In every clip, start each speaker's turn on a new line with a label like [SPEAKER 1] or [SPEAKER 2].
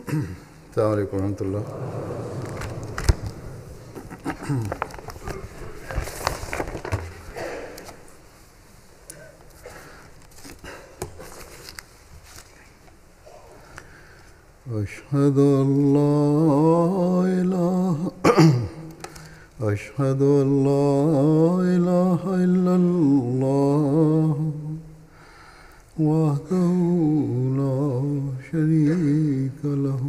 [SPEAKER 1] السلام عليكم ورحمة الله. أشهد أن لا إله أشهد أن لا إله إلا الله وحده لا شريك له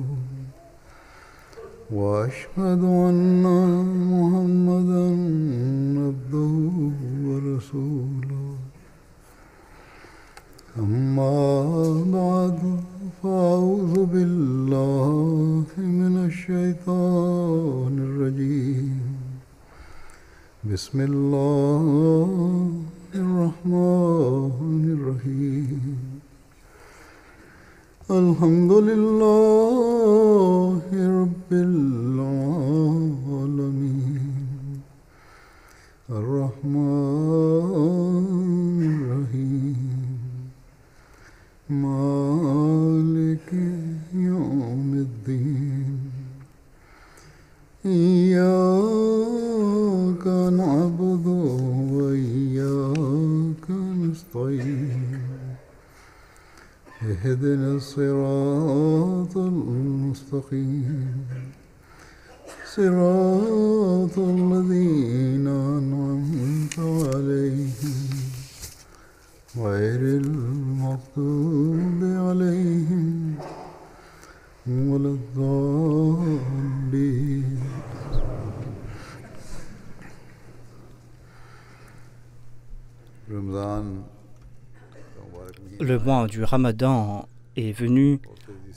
[SPEAKER 1] وأشهد أن محمدا عبده ورسوله أما بعد فأعوذ بالله من الشيطان الرجيم بسم الله الرحمن الرحيم الحمد لله رب العالمين الرحمن الرحيم مالك يوم الدين إياك نعبد وإياك نستعين اهدنا الصراط المستقيم صراط الذين أنعمت عليهم غير المغضوب عليهم ولا الضالين.
[SPEAKER 2] Le mois du Ramadan est venu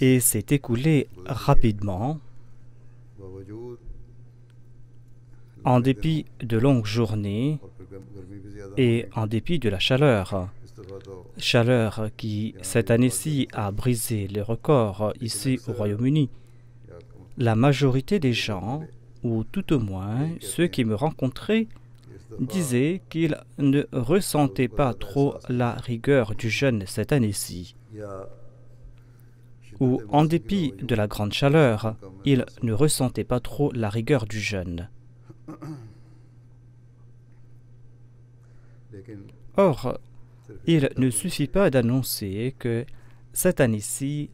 [SPEAKER 2] et s'est écoulé rapidement. En dépit de longues journées et en dépit de la chaleur qui cette année-ci a brisé les records ici au Royaume-Uni, la majorité des gens, ou tout au moins ceux qui me rencontraient, disaient qu'ils ne ressentaient pas trop la rigueur du jeûne cette année-ci, ou en dépit de la grande chaleur, ils ne ressentaient pas trop la rigueur du jeûne. Or, il ne suffit pas d'annoncer que cette année-ci,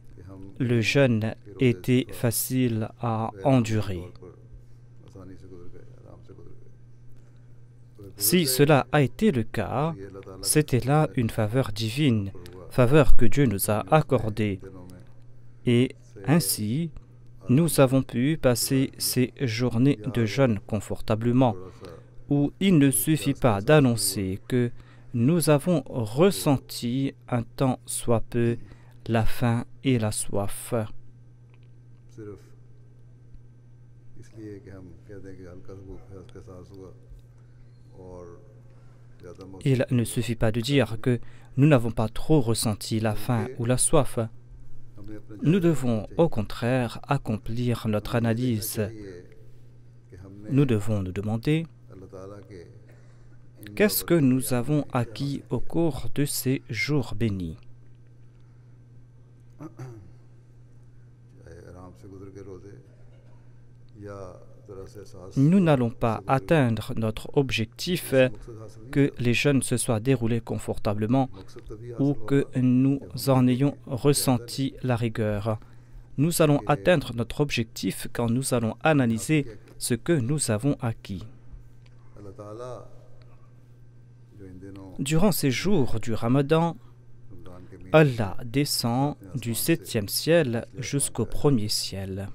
[SPEAKER 2] le jeûne était facile à endurer. Si cela a été le cas, c'était là une faveur divine, faveur que Dieu nous a accordée. Et ainsi, nous avons pu passer ces journées de jeûne confortablement, où il ne suffit pas d'annoncer que nous avons ressenti un tant soit peu la faim et la soif. Il ne suffit pas de dire que nous n'avons pas trop ressenti la faim ou la soif. Nous devons au contraire accomplir notre analyse. Nous devons nous demander qu'est-ce que nous avons acquis au cours de ces jours bénis. Nous n'allons pas atteindre notre objectif que les jeûnes se soient déroulés confortablement ou que nous en ayons ressenti la rigueur. Nous allons atteindre notre objectif quand nous allons analyser ce que nous avons acquis. Durant ces jours du Ramadan, Allah descend du 7e ciel jusqu'au 1er ciel.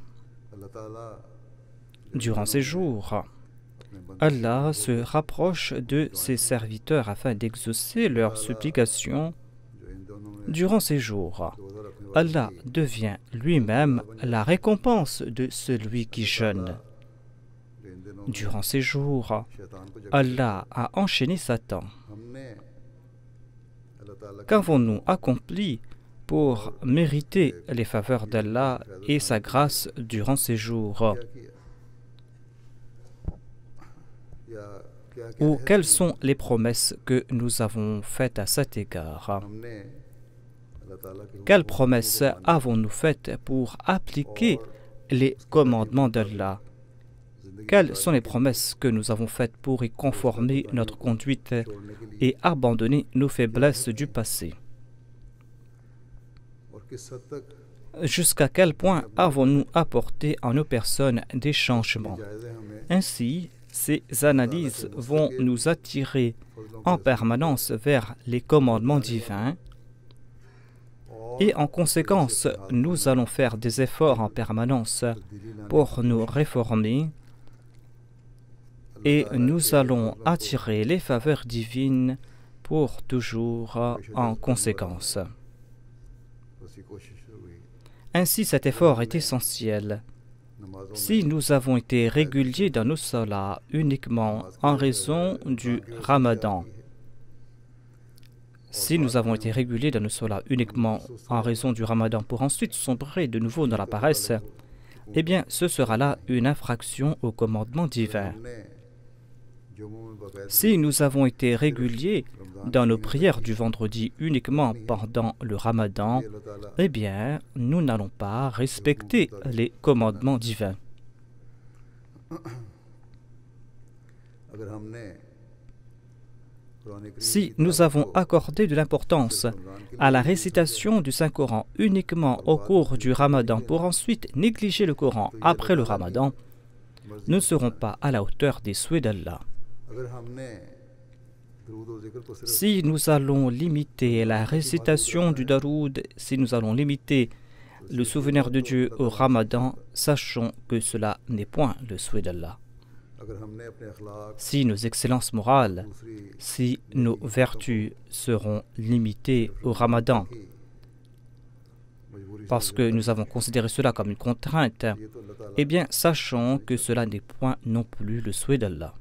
[SPEAKER 2] Durant ces jours, Allah se rapproche de ses serviteurs afin d'exaucer leurs supplications. Durant ces jours, Allah devient lui-même la récompense de celui qui jeûne. Durant ces jours, Allah a enchaîné Satan. Qu'avons-nous accompli pour mériter les faveurs d'Allah et sa grâce durant ces jours? Ou quelles sont les promesses que nous avons faites à cet égard? quelles promesses avons-nous faites pour appliquer les commandements d'Allah? Quelles sont les promesses que nous avons faites pour y conformer notre conduite et abandonner nos faiblesses du passé? Jusqu'à quel point avons-nous apporté en nos personnes des changements? Ainsi, ces analyses vont nous attirer en permanence vers les commandements divins et en conséquence, nous allons faire des efforts en permanence pour nous réformer et nous allons attirer les faveurs divines pour toujours en conséquence. Ainsi, cet effort est essentiel. Si nous avons été réguliers dans nos salats uniquement en raison du Ramadan, pour ensuite sombrer de nouveau dans la paresse, eh bien, ce sera là une infraction au commandement divin. Si nous avons été réguliers dans nos prières du vendredi uniquement pendant le Ramadan, eh bien, nous n'allons pas respecter les commandements divins. Si nous avons accordé de l'importance à la récitation du Saint-Coran uniquement au cours du Ramadan pour ensuite négliger le Coran après le Ramadan, nous ne serons pas à la hauteur des souhaits d'Allah. Si nous allons limiter la récitation du Daroud, si nous allons limiter le souvenir de Dieu au Ramadan, sachons que cela n'est point le souhait d'Allah. Si nos excellences morales, si nos vertus seront limitées au Ramadan, parce que nous avons considéré cela comme une contrainte, eh bien, sachons que cela n'est point non plus le souhait d'Allah.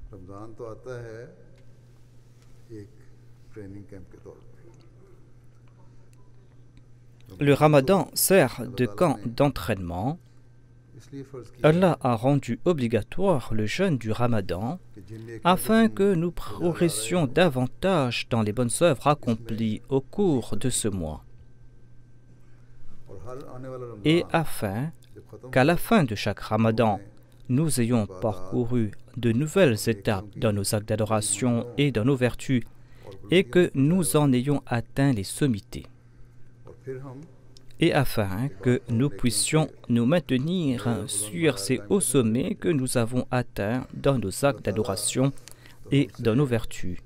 [SPEAKER 2] Le Ramadan sert de camp d'entraînement. Allah a rendu obligatoire le jeûne du Ramadan afin que nous progressions davantage dans les bonnes œuvres accomplies au cours de ce mois et afin qu'à la fin de chaque Ramadan, nous ayons parcouru de nouvelles étapes dans nos actes d'adoration et dans nos vertus et que nous en ayons atteint les sommités. Et afin que nous puissions nous maintenir sur ces hauts sommets que nous avons atteints dans nos actes d'adoration et dans nos vertus.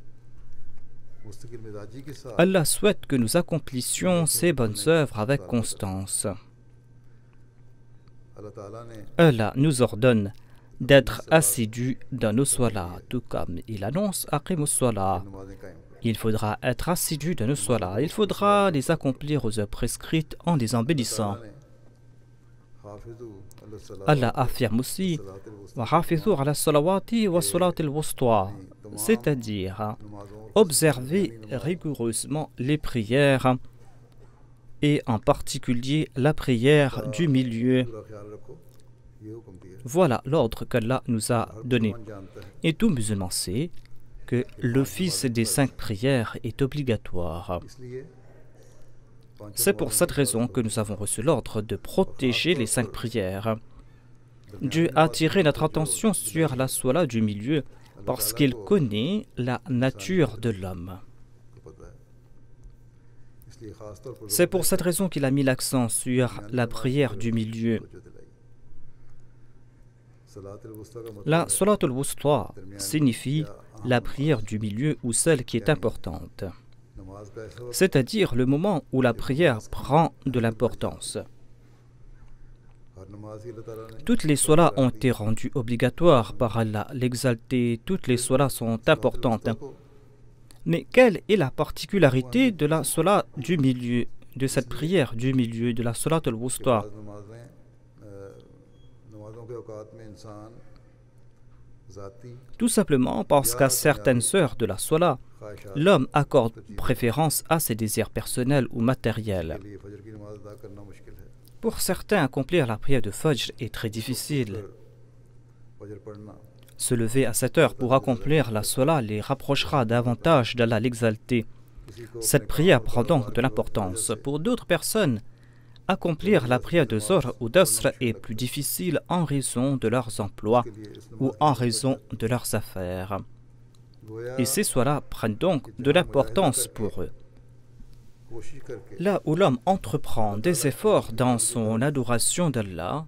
[SPEAKER 2] Allah souhaite que nous accomplissions ces bonnes œuvres avec constance. Allah nous ordonne d'être assidus dans nos salats, tout comme il annonce Aqimus Salah. Il faudra être assidu dans nos salats. Il faudra les accomplir aux heures prescrites en les embellissant. Allah affirme aussi c'est-à-dire observer rigoureusement les prières et en particulier la prière du milieu. Voilà l'ordre qu'Allah nous a donné. Et tout musulman sait que l'office des 5 prières est obligatoire. C'est pour cette raison que nous avons reçu l'ordre de protéger les 5 prières. Dieu a attiré notre attention sur la Salat du milieu parce qu'il connaît la nature de l'homme. C'est pour cette raison qu'il a mis l'accent sur la prière du milieu. La Salat al-Wusta signifie la prière du milieu ou celle qui est importante, c'est-à-dire le moment où la prière prend de l'importance. Toutes les salats ont été rendues obligatoires par Allah l'exalté, toutes les salats sont importantes. Mais quelle est la particularité de la salat du milieu, de cette prière du milieu, de la Salat al-Wusta? Tout simplement parce qu'à certaines heures de la salat, l'homme accorde préférence à ses désirs personnels ou matériels. Pour certains, accomplir la prière de Fajr est très difficile. Se lever à cette heure pour accomplir la salat les rapprochera davantage d'Allah l'exalté. Cette prière prend donc de l'importance. Pour d'autres personnes, accomplir la prière de Zohr ou d'Asr est plus difficile en raison de leurs emplois ou en raison de leurs affaires. Et ces soins-là prennent donc de l'importance pour eux. Là où l'homme entreprend des efforts dans son adoration d'Allah,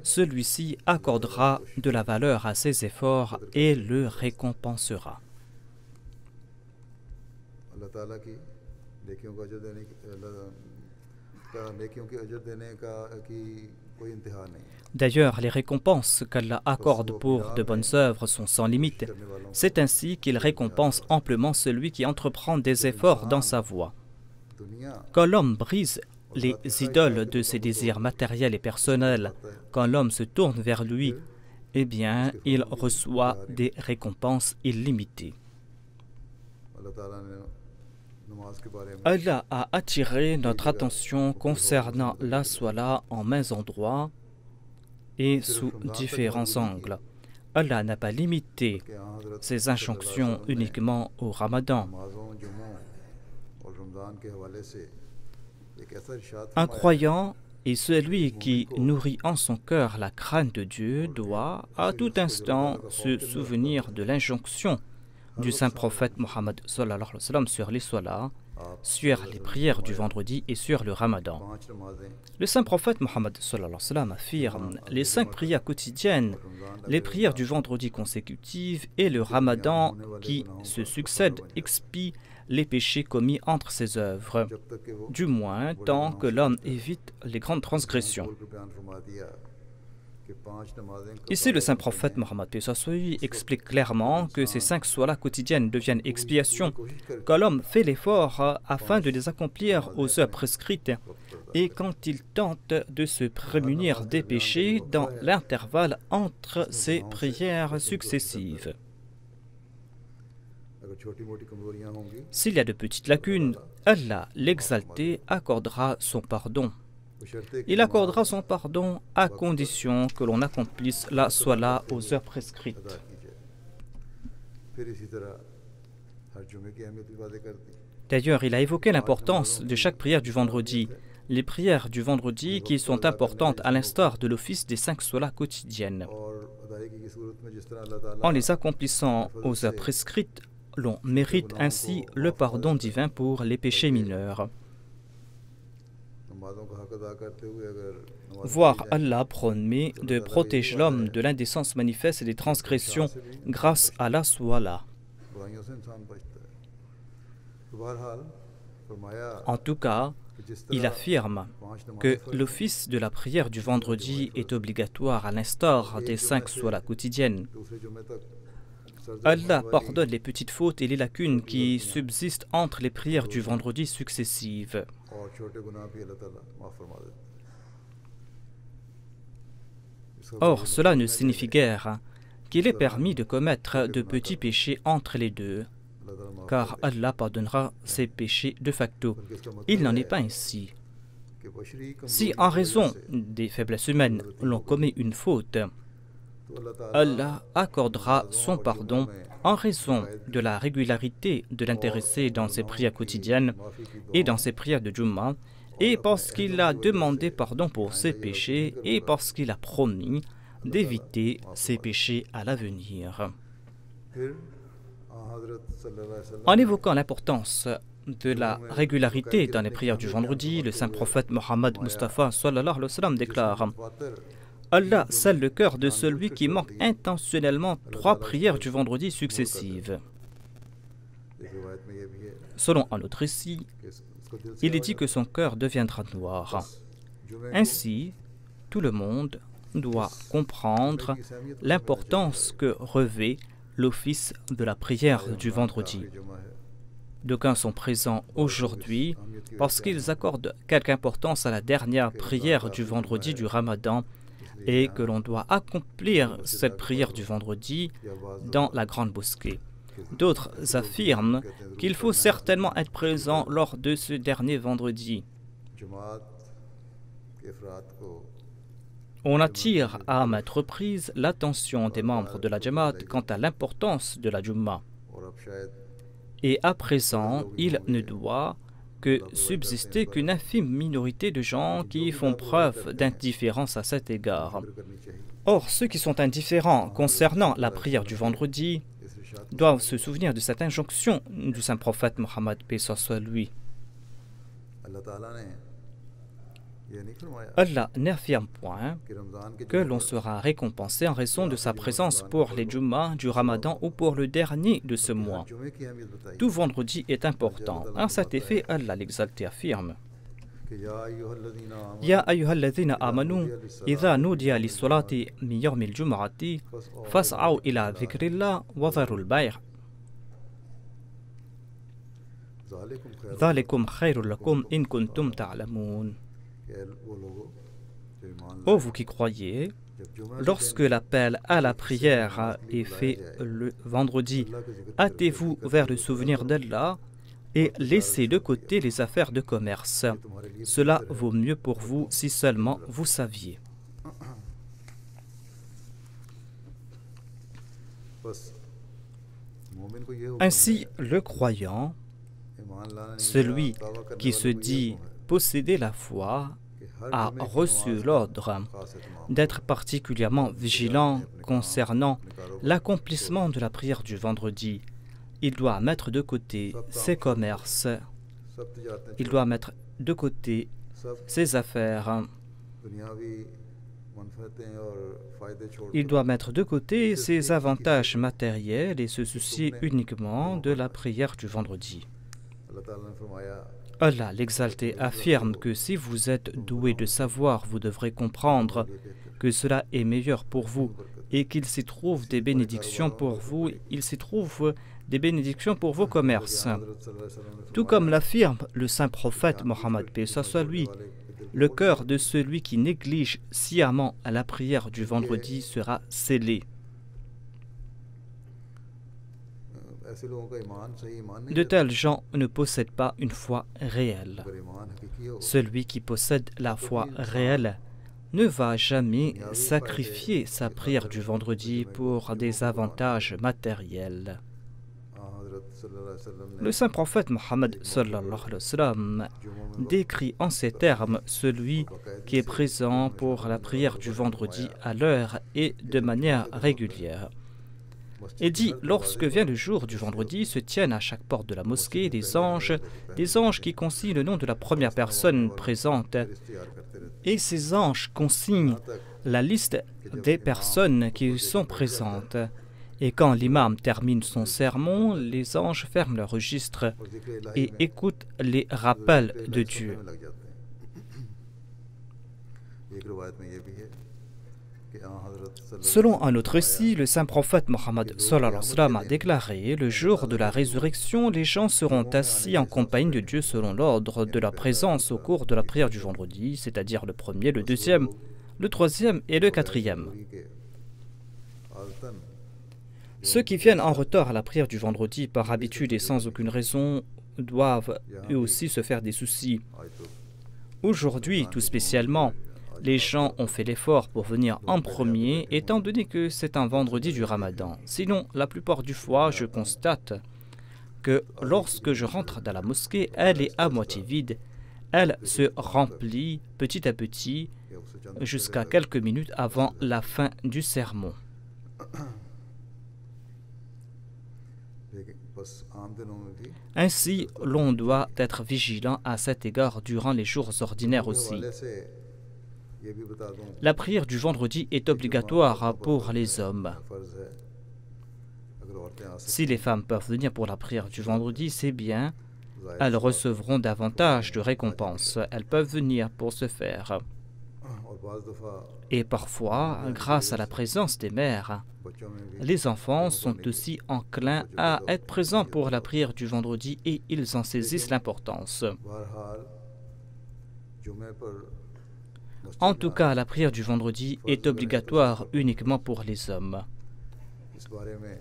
[SPEAKER 2] celui-ci accordera de la valeur à ses efforts et le récompensera. D'ailleurs, les récompenses qu'Allah accorde pour de bonnes œuvres sont sans limite. C'est ainsi qu'il récompense amplement celui qui entreprend des efforts dans sa voie. Quand l'homme brise les idoles de ses désirs matériels et personnels, quand l'homme se tourne vers lui, eh bien, il reçoit des récompenses illimitées. Allah a attiré notre attention concernant la Salat en maints endroits et sous différents angles. Allah n'a pas limité ses injonctions uniquement au Ramadan. Un croyant et celui qui nourrit en son cœur la crainte de Dieu doit à tout instant se souvenir de l'injonction du saint prophète Mohammed sallallahu alayhi wa sallam sur les salats, sur les prières du vendredi et sur le Ramadan. Le saint prophète Mohammed sallallahu alayhi wa sallam affirme: les 5 prières quotidiennes, les prières du vendredi consécutives et le Ramadan qui se succèdent expient les péchés commis entre ses œuvres, du moins tant que l'homme évite les grandes transgressions. Ici, le saint prophète Mohammed explique clairement que ces 5 solas quotidiennes deviennent expiation quand l'homme fait l'effort afin de les accomplir aux heures prescrites et quand il tente de se prémunir des péchés dans l'intervalle entre ses prières successives. S'il y a de petites lacunes, Allah, l'exalté, accordera son pardon. Il accordera son pardon à condition que l'on accomplisse la Salat aux heures prescrites. D'ailleurs, il a évoqué l'importance de chaque prière du vendredi. Les prières du vendredi qui sont importantes à l'instar de l'office des 5 Salats quotidiennes. En les accomplissant aux heures prescrites, l'on mérite ainsi le pardon divin pour les péchés mineurs. Voir Allah promet de protéger l'homme de l'indécence manifeste et des transgressions grâce à la Salat. En tout cas, il affirme que l'office de la prière du vendredi est obligatoire à l'instar des 5 Salats quotidiennes. Allah pardonne les petites fautes et les lacunes qui subsistent entre les prières du vendredi successives. Or, cela ne signifie guère qu'il est permis de commettre de petits péchés entre les deux, car Allah pardonnera ces péchés de facto. Il n'en est pas ainsi. Si, en raison des faiblesses humaines, l'on commet une faute, Allah accordera son pardon en raison de la régularité de l'intéressé dans ses prières quotidiennes et dans ses prières de Jumu'ah, et parce qu'il a demandé pardon pour ses péchés et parce qu'il a promis d'éviter ses péchés à l'avenir. En évoquant l'importance de la régularité dans les prières du vendredi, le saint prophète Mohammed Mustafa sallallahu alayhi wa sallam déclare: Allah scelle le cœur de celui qui manque intentionnellement 3 prières du vendredi successives. Selon un autre récit, il est dit que son cœur deviendra noir. Ainsi, tout le monde doit comprendre l'importance que revêt l'office de la prière du vendredi. D'aucuns sont présents aujourd'hui parce qu'ils accordent quelque importance à la dernière prière du vendredi du Ramadan et que l'on doit accomplir cette prière du vendredi dans la grande mosquée. D'autres affirment qu'il faut certainement être présent lors de ce dernier vendredi. On attire à maintes reprises l'attention des membres de la Jamaat quant à l'importance de la Jumu'ah. Et à présent, il ne doit que subsister qu'une infime minorité de gens qui font preuve d'indifférence à cet égard. Or, ceux qui sont indifférents concernant la prière du vendredi doivent se souvenir de cette injonction du saint prophète Mohammed, paix soit lui. Allah n'affirme point que l'on sera récompensé en raison de sa présence pour les Jum'ah du Ramadan ou pour le dernier de ce mois. Tout vendredi est important. À cet effet, Allah l'exalté affirme: Ya ayyuhalladhina amanu, idha nudiya lis-salati min yawmil jum'ati, fas'aw ila dhikrillah wa dharul bay'. Dhalikum khayrun lakum in kuntum ta'lamun. Ô vous qui croyez, lorsque l'appel à la prière est fait le vendredi, hâtez-vous vers le souvenir d'Allah et laissez de côté les affaires de commerce. Cela vaut mieux pour vous si seulement vous saviez. Ainsi, le croyant, celui qui se dit posséder la foi, a reçu l'ordre d'être particulièrement vigilant concernant l'accomplissement de la prière du vendredi. Il doit mettre de côté ses commerces, il doit mettre de côté ses affaires, il doit mettre de côté ses avantages matériels et se soucier uniquement de la prière du vendredi. Allah l'exalté affirme que si vous êtes doué de savoir, vous devrez comprendre que cela est meilleur pour vous et qu'il s'y trouve des bénédictions pour vous, il s'y trouve des bénédictions pour vos commerces. Tout comme l'affirme le saint prophète Mohammed, paix soit lui, le cœur de celui qui néglige sciemment à la prière du vendredi sera scellé. De tels gens ne possèdent pas une foi réelle. Celui qui possède la foi réelle ne va jamais sacrifier sa prière du vendredi pour des avantages matériels. Le saint prophète Mohammed décrit en ces termes celui qui est présent pour la prière du vendredi à l'heure et de manière régulière. Et dit, lorsque vient le jour du vendredi, se tiennent à chaque porte de la mosquée des anges qui consignent le nom de la première personne présente. Et ces anges consignent la liste des personnes qui sont présentes. Et quand l'imam termine son sermon, les anges ferment leur registre et écoutent les rappels de Dieu. Selon un autre récit, le saint prophète Mohammed a déclaré: le jour de la résurrection, les gens seront assis en compagnie de Dieu selon l'ordre de la présence au cours de la prière du vendredi, c'est-à-dire le premier, le deuxième, le troisième et le quatrième. Ceux qui viennent en retard à la prière du vendredi par habitude et sans aucune raison doivent eux aussi se faire des soucis. Aujourd'hui, tout spécialement, les gens ont fait l'effort pour venir en premier, étant donné que c'est un vendredi du Ramadan. Sinon, la plupart du fois, je constate que lorsque je rentre dans la mosquée, elle est à moitié vide. Elle se remplit petit à petit jusqu'à quelques minutes avant la fin du sermon. Ainsi, l'on doit être vigilant à cet égard durant les jours ordinaires aussi. La prière du vendredi est obligatoire pour les hommes. Si les femmes peuvent venir pour la prière du vendredi, c'est bien. Elles recevront davantage de récompenses. Elles peuvent venir pour ce faire. Et parfois, grâce à la présence des mères, les enfants sont aussi enclins à être présents pour la prière du vendredi et ils en saisissent l'importance. En tout cas, la prière du vendredi est obligatoire uniquement pour les hommes.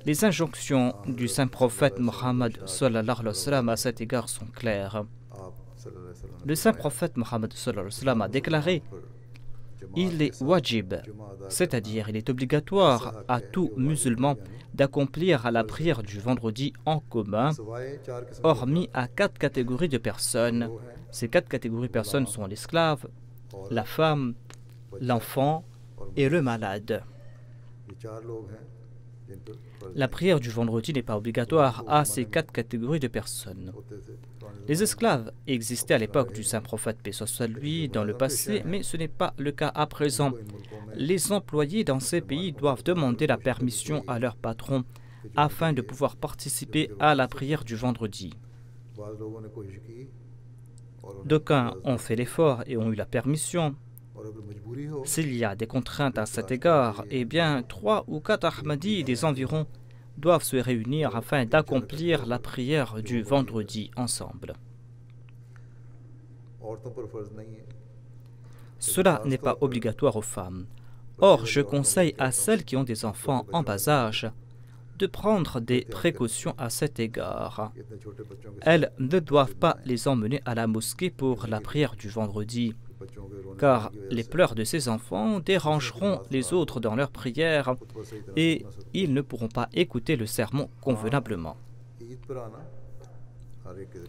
[SPEAKER 2] Les injonctions du saint prophète Mohammed à cet égard sont claires. Le saint prophète Mohammed a déclaré: il est wajib, c'est-à-dire il est obligatoire à tout musulman d'accomplir la prière du vendredi en commun, hormis à 4 catégories de personnes. Ces 4 catégories de personnes sont l'esclave, la femme, l'enfant et le malade. La prière du vendredi n'est pas obligatoire à ces 4 catégories de personnes. Les esclaves existaient à l'époque du saint prophète paix soit lui dans le passé, mais ce n'est pas le cas à présent. Les employés dans ces pays doivent demander la permission à leur patron afin de pouvoir participer à la prière du vendredi. D'aucuns ont fait l'effort et ont eu la permission. S'il y a des contraintes à cet égard, eh bien 3 ou 4 Ahmadis des environs doivent se réunir afin d'accomplir la prière du vendredi ensemble. Cela n'est pas obligatoire aux femmes. Or, je conseille à celles qui ont des enfants en bas âge de prendre des précautions à cet égard. Elles ne doivent pas les emmener à la mosquée pour la prière du vendredi, car les pleurs de ces enfants dérangeront les autres dans leur prière et ils ne pourront pas écouter le sermon convenablement.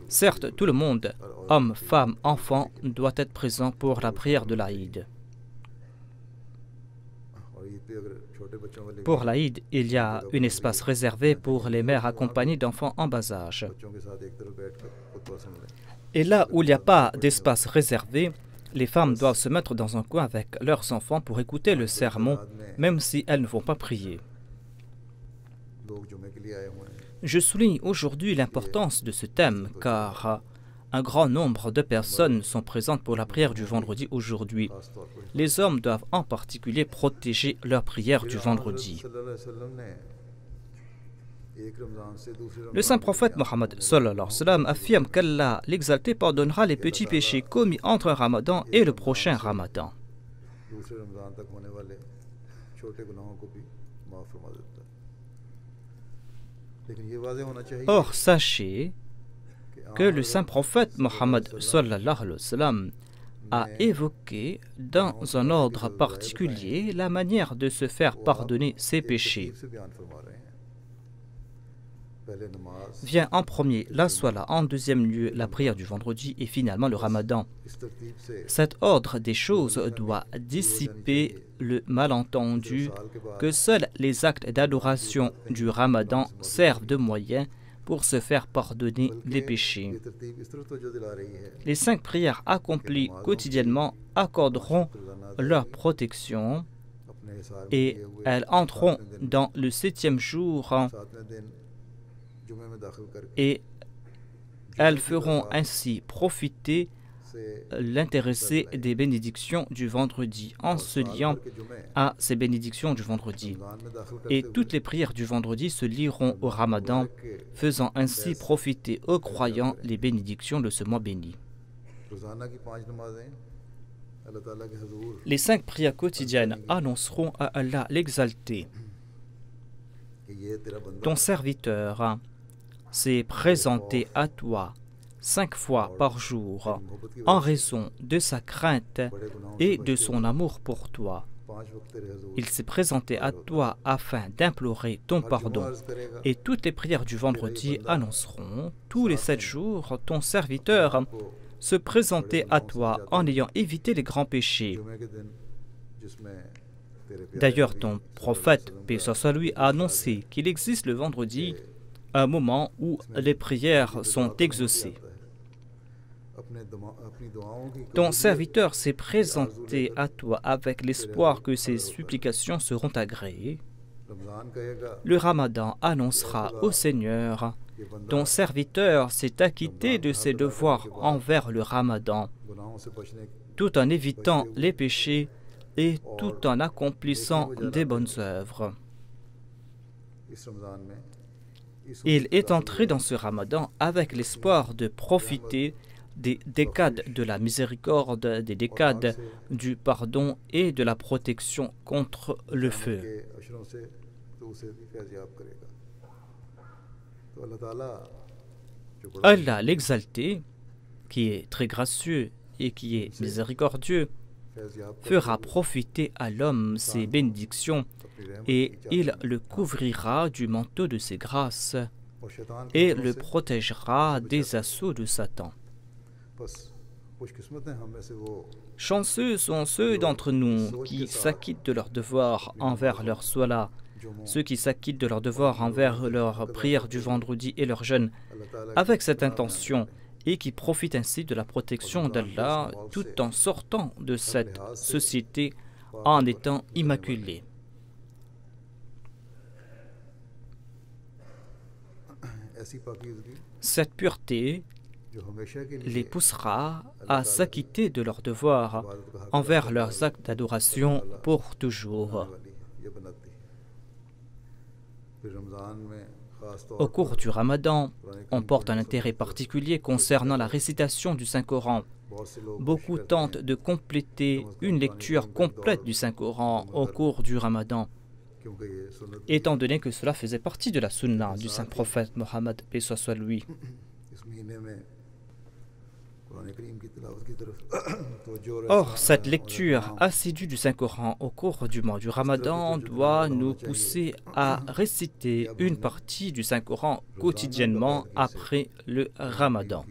[SPEAKER 2] Certes, tout le monde, hommes, femmes, enfants, doit être présent pour la prière de l'Aïd. Pour l'Aïd, il y a un espace réservé pour les mères accompagnées d'enfants en bas âge. Et là où il n'y a pas d'espace réservé, les femmes doivent se mettre dans un coin avec leurs enfants pour écouter le sermon, même si elles ne vont pas prier. Je souligne aujourd'hui l'importance de ce thème, car un grand nombre de personnes sont présentes pour la prière du vendredi aujourd'hui. Les hommes doivent en particulier protéger leur prière du vendredi. Le saint prophète Mohammed affirme qu'Allah l'exalté pardonnera les petits péchés commis entre un ramadan et le prochain ramadan. Or, sachez que le saint prophète Mohammed a évoqué dans un ordre particulier la manière de se faire pardonner ses péchés. Vient en premier la Salat, en deuxième lieu la prière du vendredi et finalement le ramadan. Cet ordre des choses doit dissiper le malentendu que seuls les actes d'adoration du ramadan servent de moyen pour se faire pardonner les péchés. Les 5 prières accomplies quotidiennement accorderont leur protection et elles entreront dans le 7e jour et elles feront ainsi profiter l'intéressé des bénédictions du vendredi en se liant à ces bénédictions du vendredi. Et toutes les prières du vendredi se lieront au ramadan, faisant ainsi profiter aux croyants les bénédictions de ce mois béni. Les 5 prières quotidiennes annonceront à Allah l'exalté: ton serviteur s'est présenté à toi 5 fois par jour en raison de sa crainte et de son amour pour toi. Il s'est présenté à toi afin d'implorer ton pardon. Et toutes les prières du vendredi annonceront tous les 7 jours ton serviteur se présenter à toi en ayant évité les grands péchés. D'ailleurs, ton prophète, paix soit lui, a annoncé qu'il existe le vendredi un moment où les prières sont exaucées. Ton serviteur s'est présenté à toi avec l'espoir que ses supplications seront agréées. Le ramadan annoncera au Seigneur: ton serviteur s'est acquitté de ses devoirs envers le ramadan, tout en évitant les péchés et tout en accomplissant des bonnes œuvres. Il est entré dans ce ramadan avec l'espoir de profiter des décades de la miséricorde, des décades du pardon et de la protection contre le feu. Allah l'exalté, qui est très gracieux et qui est miséricordieux, fera profiter à l'homme ses bénédictions et il le couvrira du manteau de ses grâces et le protégera des assauts de Satan. Chanceux sont ceux d'entre nous qui s'acquittent de leurs devoirs envers leur sola, ceux qui s'acquittent de leurs devoirs envers leur prière du vendredi et leur jeûne, avec cette intention, et qui profitent ainsi de la protection d'Allah tout en sortant de cette société en étant immaculés. Cette pureté les poussera à s'acquitter de leurs devoirs envers leurs actes d'adoration pour toujours. Au cours du Ramadan, on porte un intérêt particulier concernant la récitation du Saint-Coran. Beaucoup tentent de compléter une lecture complète du Saint-Coran au cours du Ramadan, étant donné que cela faisait partie de la sunna du Saint-Prophète Mohammed, paix soit sur lui. Or, cette lecture assidue du Saint-Coran au cours du mois du Ramadan doit nous pousser à réciter une partie du Saint-Coran quotidiennement après le Ramadan.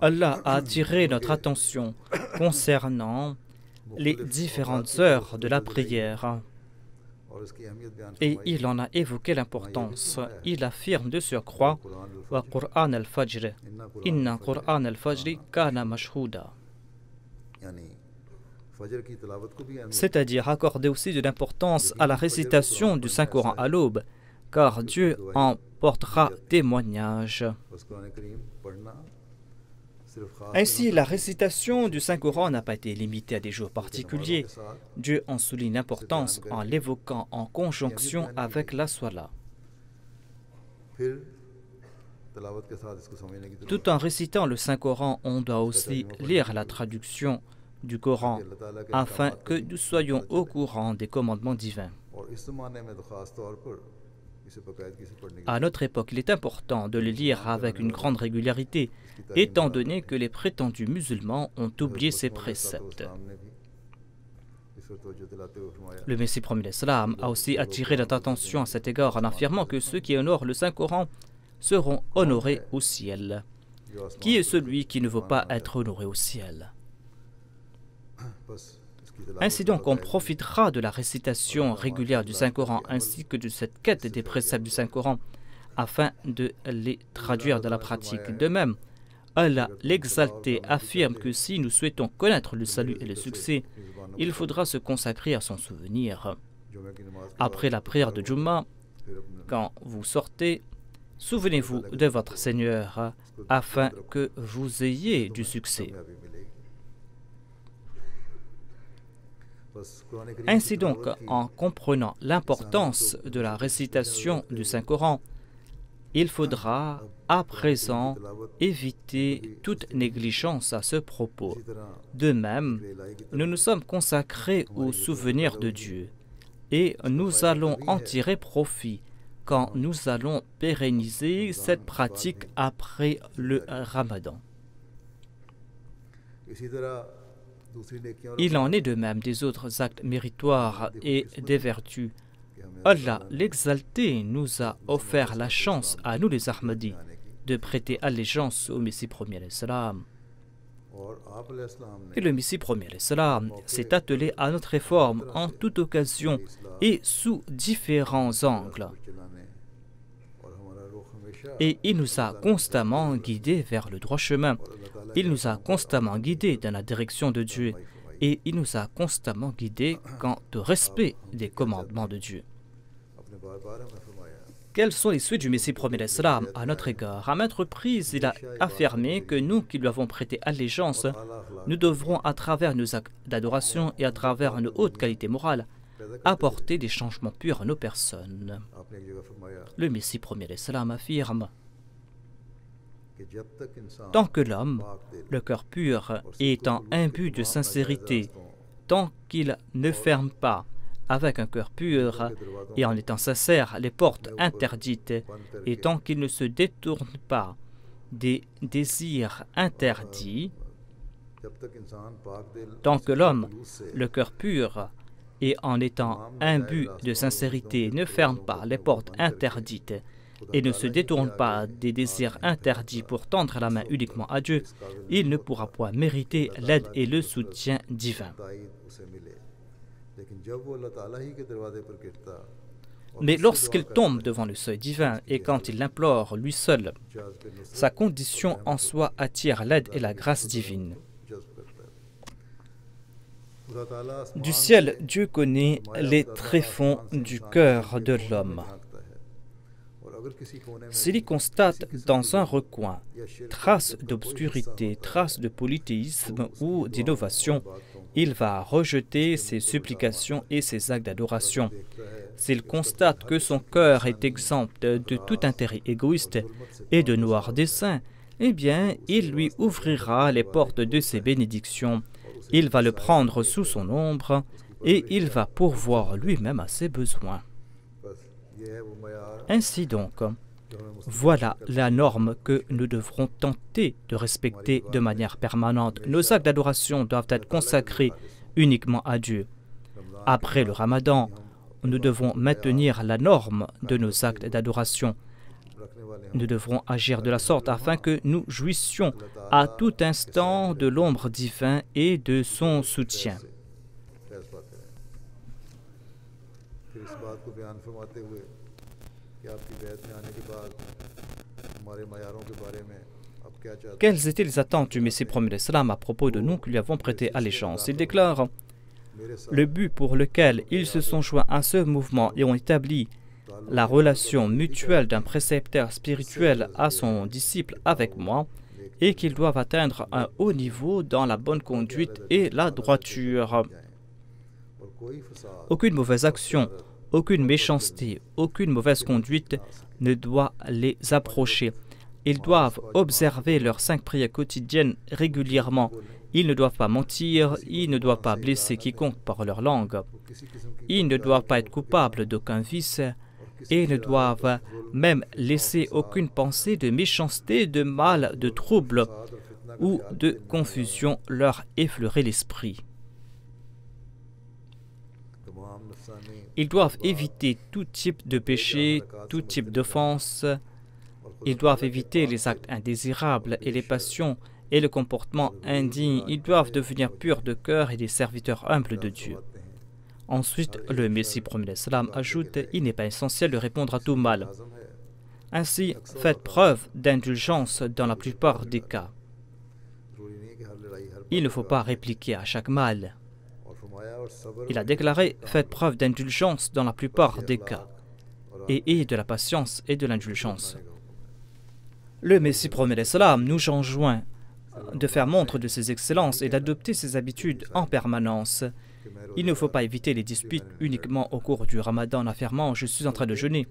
[SPEAKER 2] Allah a attiré notre attention concernant les différentes heures de la prière. Et il en a évoqué l'importance. Il affirme de surcroît Wa Qur'an al-Fajr, Inna Qur'an al-Fajr kana mashhouda. C'est-à-dire accorder aussi de l'importance à la récitation du Saint-Coran à l'aube, car Dieu en portera témoignage. Ainsi, la récitation du Saint-Coran n'a pas été limitée à des jours particuliers. Dieu en souligne l'importance en l'évoquant en conjonction avec la Salat. Tout en récitant le Saint-Coran, on doit aussi lire la traduction du Coran afin que nous soyons au courant des commandements divins. À notre époque, il est important de le lire avec une grande régularité, étant donné que les prétendus musulmans ont oublié ces préceptes. Le Messie promis l'Islam a aussi attiré notre attention à cet égard en affirmant que ceux qui honorent le Saint-Coran seront honorés au ciel. Qui est celui qui ne veut pas être honoré au ciel? Ainsi donc, on profitera de la récitation régulière du Saint-Coran ainsi que de cette quête des préceptes du Saint-Coran afin de les traduire dans la pratique. De même, Allah l'exalté affirme que si nous souhaitons connaître le salut et le succès, il faudra se consacrer à son souvenir. Après la prière de Jumma, quand vous sortez, souvenez-vous de votre Seigneur afin que vous ayez du succès. Ainsi donc, en comprenant l'importance de la récitation du Saint-Coran, il faudra à présent éviter toute négligence à ce propos. De même, nous nous sommes consacrés au souvenir de Dieu et nous allons en tirer profit quand nous allons pérenniser cette pratique après le Ramadan. Il en est de même des autres actes méritoires et des vertus. Allah l'exalté nous a offert la chance à nous les Ahmadis de prêter allégeance au Messie premier à l'Islam. Et le Messie premier à l'Islam s'est attelé à notre réforme en toute occasion et sous différents angles. Et il nous a constamment guidés vers le droit chemin. Il nous a constamment guidés dans la direction de Dieu. Et il nous a constamment guidés quant au respect des commandements de Dieu. Quels sont les souhaits du Messie premier l'Islam à notre égard? À maintes reprises, il a affirmé que nous qui lui avons prêté allégeance, nous devrons, à travers nos actes d'adoration et à travers nos hautes qualités morales, apporter des changements purs à nos personnes. Le Messie premier l'Islam affirme: tant que l'homme, le cœur pur et étant imbu de sincérité, tant qu'il ne ferme pas avec un cœur pur et en étant sincère les portes interdites, et tant qu'il ne se détourne pas des désirs interdits, tant que l'homme, le cœur pur, et en étant imbu de sincérité, ne ferme pas les portes interdites et ne se détourne pas des désirs interdits pour tendre la main uniquement à Dieu, il ne pourra point mériter l'aide et le soutien divin. Mais lorsqu'il tombe devant le seuil divin et quand il l'implore lui seul, sa condition en soi attire l'aide et la grâce divine. Du ciel, Dieu connaît les tréfonds du cœur de l'homme. S'il y constate dans un recoin traces d'obscurité, traces de polythéisme ou d'innovation, il va rejeter ses supplications et ses actes d'adoration. S'il constate que son cœur est exempt de tout intérêt égoïste et de noirs desseins, eh bien, il lui ouvrira les portes de ses bénédictions. Il va le prendre sous son ombre et il va pourvoir lui-même à ses besoins. Ainsi donc, voilà la norme que nous devrons tenter de respecter de manière permanente. Nos actes d'adoration doivent être consacrés uniquement à Dieu. Après le Ramadan, nous devons maintenir la norme de nos actes d'adoration. Nous devrons agir de la sorte afin que nous jouissions à tout instant de l'ombre divin et de son soutien. Quelles étaient les attentes du Messie promis l'Islam à propos de nous qui lui avons prêté allégeance? Il déclare: le but pour lequel ils se sont joints à ce mouvement et ont établi la relation mutuelle d'un précepteur spirituel à son disciple avec moi et qu'ils doivent atteindre un haut niveau dans la bonne conduite et la droiture. Aucune mauvaise action, aucune méchanceté, aucune mauvaise conduite ne doit les approcher. Ils doivent observer leurs 5 prières quotidiennes régulièrement. Ils ne doivent pas mentir, ils ne doivent pas blesser quiconque par leur langue. Ils ne doivent pas être coupables d'aucun vice et ne doivent même laisser aucune pensée de méchanceté, de mal, de trouble ou de confusion leur effleurer l'esprit. Ils doivent éviter tout type de péché, tout type d'offense. Ils doivent éviter les actes indésirables et les passions et le comportement indigne. Ils doivent devenir purs de cœur et des serviteurs humbles de Dieu. Ensuite, le Messie promis l'Islam ajoute: il n'est pas essentiel de répondre à tout mal. Ainsi, faites preuve d'indulgence dans la plupart des cas. Il ne faut pas répliquer à chaque mal. Il a déclaré: faites preuve d'indulgence dans la plupart des cas, et ayez de la patience et de l'indulgence. Le Messie promet l'Islam nous enjoint de faire montre de ses excellences et d'adopter ses habitudes en permanence. Il ne faut pas éviter les disputes uniquement au cours du Ramadan en affirmant: je suis en train de jeûner.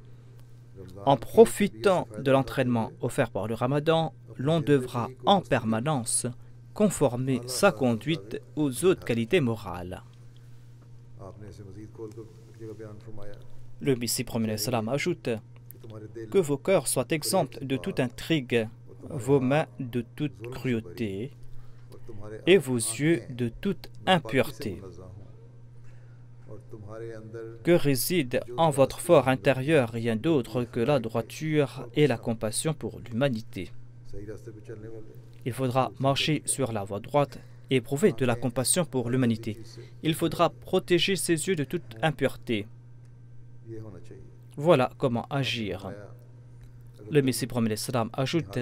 [SPEAKER 2] En profitant de l'entraînement offert par le Ramadan, l'on devra en permanence conformer sa conduite aux autres qualités morales. Le Messie promis l'Islam ajoute: que vos cœurs soient exempts de toute intrigue, vos mains de toute cruauté et vos yeux de toute impureté. Que réside en votre fort intérieur rien d'autre que la droiture et la compassion pour l'humanité. Il faudra marcher sur la voie droite et éprouver de la compassion pour l'humanité. Il faudra protéger ses yeux de toute impureté. Voilà comment agir. Le Messie promet l'Islam ajoute: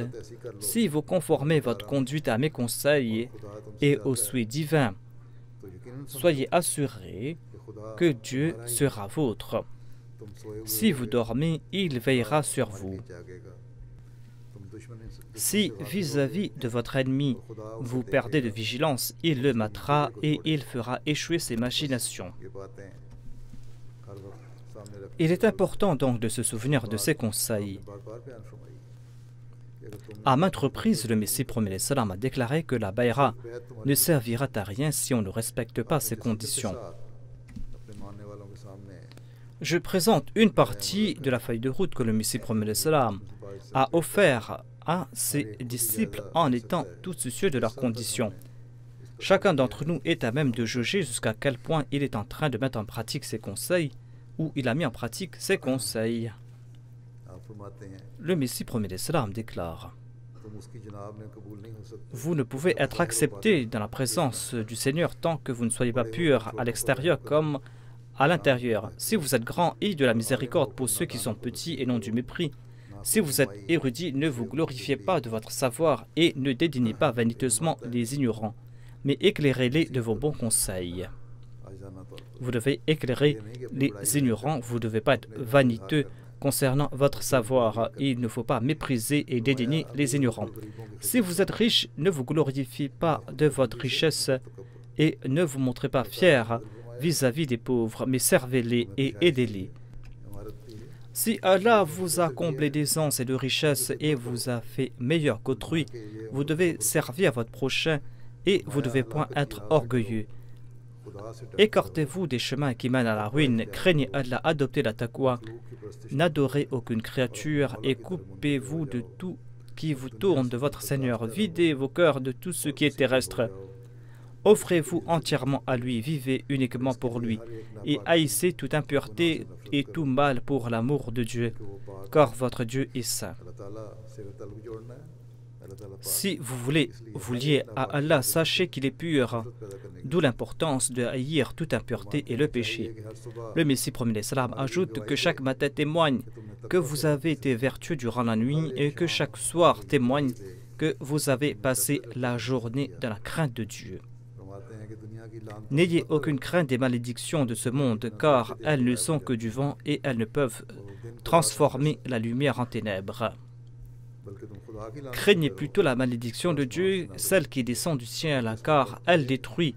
[SPEAKER 2] si vous conformez votre conduite à mes conseils et aux souhaits divins, soyez assurés que Dieu sera vôtre. Si vous dormez, il veillera sur vous. Si vis-à-vis de votre ennemi, vous perdez de vigilance, il le matera et il fera échouer ses machinations. Il est important donc de se souvenir de ces conseils. À maintes reprises, le Messie promet l'Islam a déclaré que la bayra ne servira à rien si on ne respecte pas ces conditions. Je présente une partie de la feuille de route que le Messie promet l'Islam a offert à ses disciples en étant tout soucieux de leurs conditions. Chacun d'entre nous est à même de juger jusqu'à quel point il est en train de mettre en pratique ses conseils ou il a mis en pratique ses conseils. Le Messie promet l'Islam déclare: vous ne pouvez être accepté dans la présence du Seigneur tant que vous ne soyez pas pur à l'extérieur comme à l'intérieur. Si vous êtes grand, ayez de la miséricorde pour ceux qui sont petits et non du mépris. Si vous êtes érudit, ne vous glorifiez pas de votre savoir et ne dédaignez pas vaniteusement les ignorants, mais éclairez-les de vos bons conseils. Vous devez éclairer les ignorants, vous ne devez pas être vaniteux concernant votre savoir. Il ne faut pas mépriser et dédaigner les ignorants. Si vous êtes riche, ne vous glorifiez pas de votre richesse et ne vous montrez pas fiers vis-à-vis des pauvres, mais servez-les et aidez-les. Si Allah vous a comblé d'aisance et de richesse et vous a fait meilleur qu'autrui, vous devez servir votre prochain et vous ne devez point être orgueilleux. Écartez-vous des chemins qui mènent à la ruine, craignez Allah, adoptez la taqwa, n'adorez aucune créature et coupez-vous de tout qui vous tourne de votre Seigneur. Videz vos cœurs de tout ce qui est terrestre. Offrez-vous entièrement à lui, vivez uniquement pour lui, et haïssez toute impureté et tout mal pour l'amour de Dieu, car votre Dieu est saint. Si vous voulez vous lier à Allah, sachez qu'il est pur, d'où l'importance de haïr toute impureté et le péché. Le Messie promet l'Islam ajoute que chaque matin témoigne que vous avez été vertueux durant la nuit et que chaque soir témoigne que vous avez passé la journée dans la crainte de Dieu. N'ayez aucune crainte des malédictions de ce monde, car elles ne sont que du vent et elles ne peuvent transformer la lumière en ténèbres. Craignez plutôt la malédiction de Dieu, celle qui descend du ciel, car elle détruit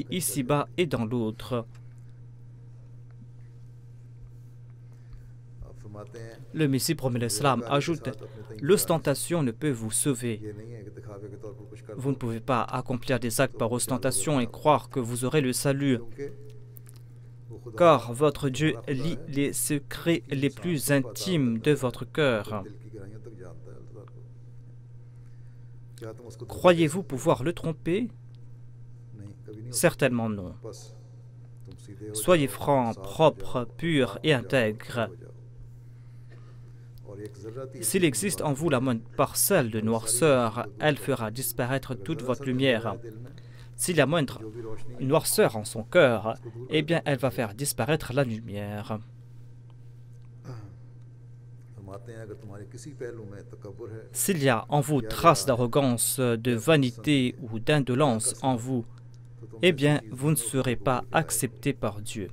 [SPEAKER 2] ici-bas et dans l'autre. Le Messie promet l'Islam ajoute: l'ostentation ne peut vous sauver. Vous ne pouvez pas accomplir des actes par ostentation et croire que vous aurez le salut, car votre Dieu lit les secrets les plus intimes de votre cœur. Croyez-vous pouvoir le tromper? Certainement non. Soyez franc, propre, pur et intègre. S'il existe en vous la moindre parcelle de noirceur, elle fera disparaître toute votre lumière. S'il y a moindre noirceur en son cœur, eh bien elle va faire disparaître la lumière. S'il y a en vous trace d'arrogance, de vanité ou d'indolence en vous, eh bien vous ne serez pas accepté par Dieu.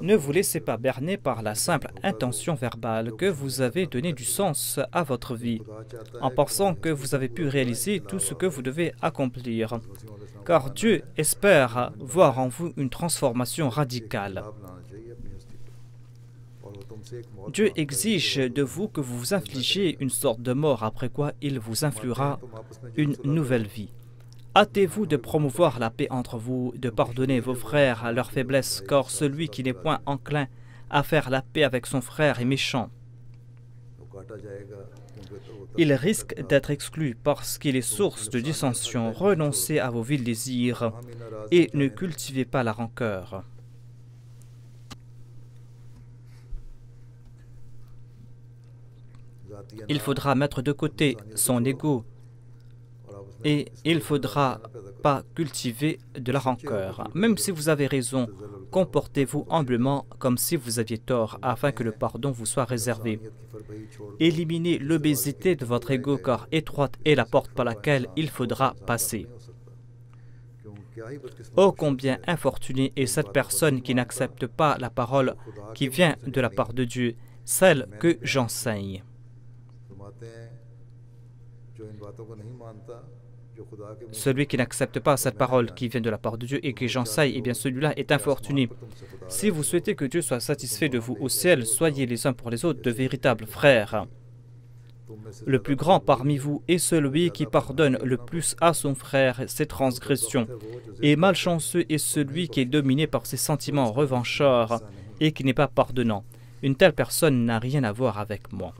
[SPEAKER 2] Ne vous laissez pas berner par la simple intention verbale que vous avez donné du sens à votre vie, en pensant que vous avez pu réaliser tout ce que vous devez accomplir, car Dieu espère voir en vous une transformation radicale. Dieu exige de vous que vous vous infligiez une sorte de mort, après quoi il vous influera une nouvelle vie. Hâtez-vous de promouvoir la paix entre vous, de pardonner vos frères à leurs faiblesses, car celui qui n'est point enclin à faire la paix avec son frère est méchant. Il risque d'être exclu parce qu'il est source de dissension. Renoncez à vos vils désirs et ne cultivez pas la rancœur. Il faudra mettre de côté son ego et il ne faudra pas cultiver de la rancœur. Même si vous avez raison, comportez-vous humblement comme si vous aviez tort, afin que le pardon vous soit réservé. Éliminez l'obésité de votre ego, car étroite est la porte par laquelle il faudra passer. Oh, combien infortunée est cette personne qui n'accepte pas la parole qui vient de la part de Dieu, celle que j'enseigne. Celui qui n'accepte pas cette parole qui vient de la part de Dieu et que j'enseigne, eh bien celui-là est infortuné. Si vous souhaitez que Dieu soit satisfait de vous au ciel, soyez les uns pour les autres de véritables frères. Le plus grand parmi vous est celui qui pardonne le plus à son frère ses transgressions. Et malchanceux est celui qui est dominé par ses sentiments revanchards et qui n'est pas pardonnant. Une telle personne n'a rien à voir avec moi.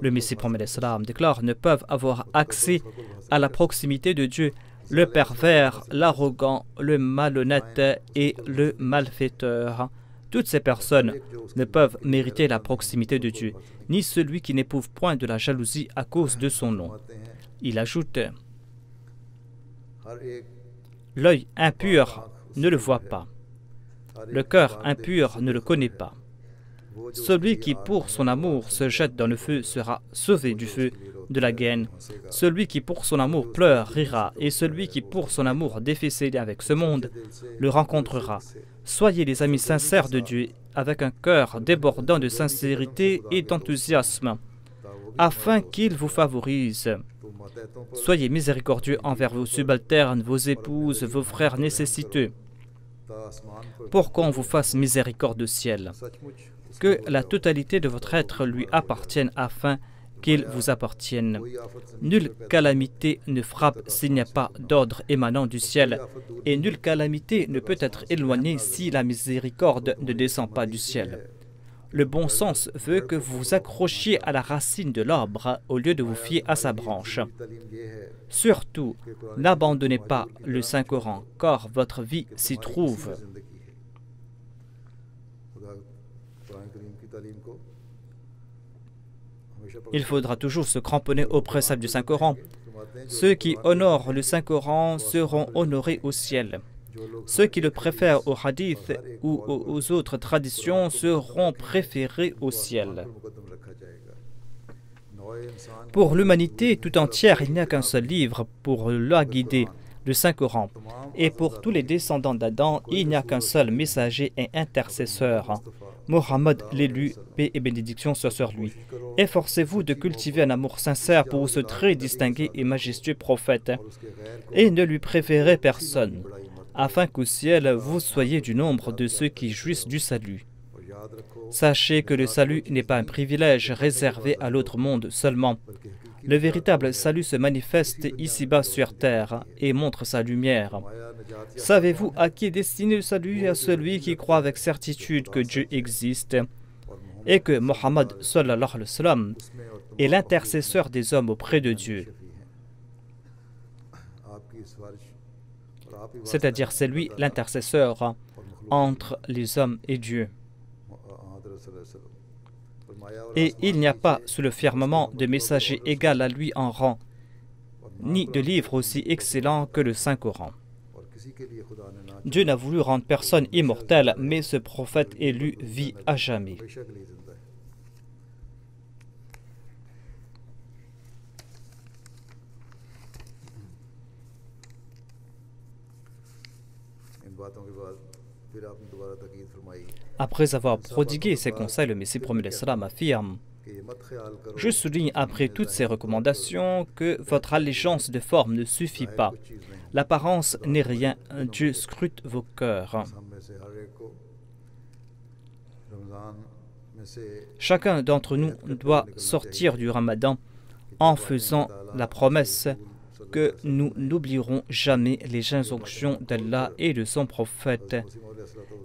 [SPEAKER 2] Le Messie promet l'Islam déclare ne peuvent avoir accès à la proximité de Dieu le pervers, l'arrogant, le malhonnête et le malfaiteur. Toutes ces personnes ne peuvent mériter la proximité de Dieu, ni celui qui n'éprouve point de la jalousie à cause de son nom. Il ajoute, l'œil impur ne le voit pas, le cœur impur ne le connaît pas. Celui qui pour son amour se jette dans le feu sera sauvé du feu de la gaine. Celui qui pour son amour pleure rira, et celui qui pour son amour défait avec ce monde le rencontrera. Soyez les amis sincères de Dieu, avec un cœur débordant de sincérité et d'enthousiasme, afin qu'il vous favorise. Soyez miséricordieux envers vos subalternes, vos épouses, vos frères nécessiteux, pour qu'on vous fasse miséricorde au ciel. Que la totalité de votre être lui appartienne afin qu'il vous appartienne. Nulle calamité ne frappe s'il n'y a pas d'ordre émanant du ciel, et nulle calamité ne peut être éloignée si la miséricorde ne descend pas du ciel. Le bon sens veut que vous vous accrochiez à la racine de l'arbre au lieu de vous fier à sa branche. Surtout, n'abandonnez pas le Saint-Coran, car votre vie s'y trouve. Il faudra toujours se cramponner aux préceptes du Saint-Coran. Ceux qui honorent le Saint-Coran seront honorés au ciel. Ceux qui le préfèrent au hadith ou aux autres traditions seront préférés au ciel. Pour l'humanité tout entière, il n'y a qu'un seul livre pour la guider, le Saint-Coran. Et pour tous les descendants d'Adam, il n'y a qu'un seul messager et intercesseur, Mohammed l'élu, paix et bénédiction soient sur lui. Efforcez-vous de cultiver un amour sincère pour ce très distingué et majestueux prophète, et ne lui préférez personne, afin qu'au ciel vous soyez du nombre de ceux qui jouissent du salut. Sachez que le salut n'est pas un privilège réservé à l'autre monde seulement. Le véritable salut se manifeste ici-bas sur terre et montre sa lumière. Savez-vous à qui est destiné le salut? À celui qui croit avec certitude que Dieu existe et que Mohammed sallallahu alayhi wa sallam est l'intercesseur des hommes auprès de Dieu. C'est-à-dire c'est lui l'intercesseur entre les hommes et Dieu. Et il n'y a pas sous le firmament de messager égal à lui en rang, ni de livre aussi excellent que le Saint-Coran. Dieu n'a voulu rendre personne immortel, mais ce prophète élu vit à jamais. Après avoir prodigué ses conseils, le Messie promet l'Islam affirme: je souligne après toutes ces recommandations que votre allégeance de forme ne suffit pas. L'apparence n'est rien, Dieu scrute vos cœurs. Chacun d'entre nous doit sortir du Ramadan en faisant la promesse que nous n'oublierons jamais les injonctions d'Allah et de son prophète